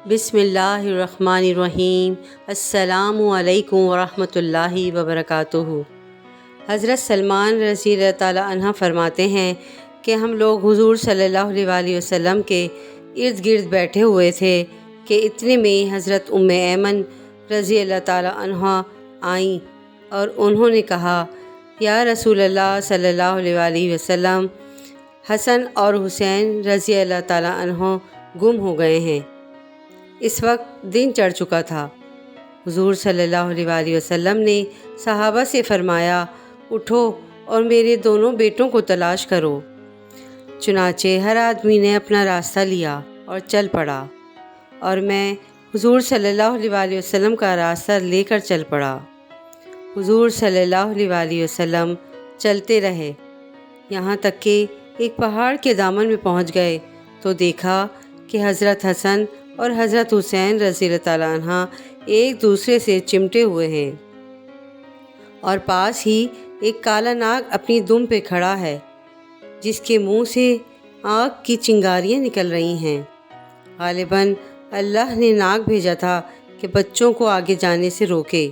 بسم اللہ الرحمن الرحیم۔ السلام علیکم ورحمۃ اللہ وبرکاتہ۔ حضرت سلمان رضی اللہ تعالیٰ عنہ فرماتے ہیں کہ ہم لوگ حضور صلی اللہ علیہ وسلم کے ارد گرد بیٹھے ہوئے تھے کہ اتنے میں حضرت ایمن رضی اللہ تعالیٰ عنہ آئیں اور انہوں نے کہا، یا رسول اللہ صلی اللہ علیہ وسلم، حسن اور حسین رضی اللہ تعالیٰ عنہ گم ہو گئے ہیں۔ اس وقت دن چڑھ چکا تھا۔ حضور صلی اللہ علیہ وسلم نے صحابہ سے فرمایا، اٹھو اور میرے دونوں بیٹوں کو تلاش کرو۔ چنانچہ ہر آدمی نے اپنا راستہ لیا اور چل پڑا، اور میں حضور صلی اللہ علیہ وسلم کا راستہ لے کر چل پڑا۔ حضور صلی اللہ علیہ وسلم چلتے رہے، یہاں تک کہ ایک پہاڑ کے دامن میں پہنچ گئے تو دیکھا کہ حضرت حسن اور حضرت حسین رضی اللہ تعالیٰ عنہ ایک دوسرے سے چمٹے ہوئے ہیں، اور پاس ہی ایک کالا ناگ اپنی دم پہ کھڑا ہے جس کے منہ سے آگ کی چنگاریاں نکل رہی ہیں۔ غالباً اللہ نے ناگ بھیجا تھا کہ بچوں کو آگے جانے سے روکے۔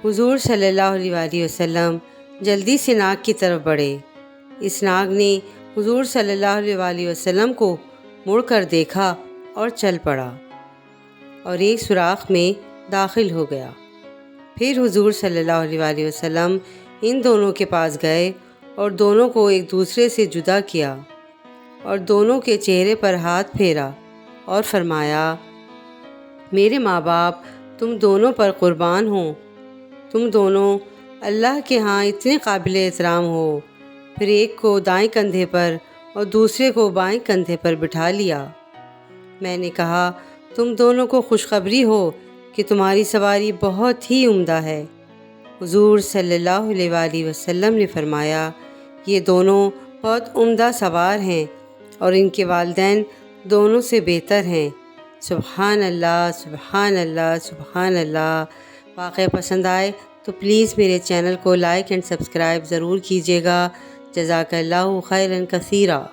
حضور صلی اللہ علیہ وسلم جلدی سے ناگ کی طرف بڑھے۔ اس ناگ نے حضور صلی اللہ علیہ وسلم کو مڑ کر دیکھا اور چل پڑا اور ایک سوراخ میں داخل ہو گیا۔ پھر حضور صلی اللہ علیہ وسلم ان دونوں کے پاس گئے اور دونوں کو ایک دوسرے سے جدا کیا اور دونوں کے چہرے پر ہاتھ پھیرا اور فرمایا، میرے ماں باپ تم دونوں پر قربان ہوں، تم دونوں اللہ کے ہاں اتنے قابل احترام ہو۔ پھر ایک کو دائیں کندھے پر اور دوسرے کو بائیں کندھے پر بٹھا لیا۔ میں نے کہا، تم دونوں کو خوشخبری ہو کہ تمہاری سواری بہت ہی عمدہ ہے۔ حضور صلی اللہ علیہ وسلم نے فرمایا، یہ دونوں بہت عمدہ سوار ہیں اور ان کے والدین دونوں سے بہتر ہیں۔ سبحان اللہ، سبحان اللہ، سبحان اللہ۔ واقعہ پسند آئے تو پلیز میرے چینل کو لائک اینڈ سبسکرائب ضرور کیجیے گا۔ جزاک اللہ خیرا کثیرا۔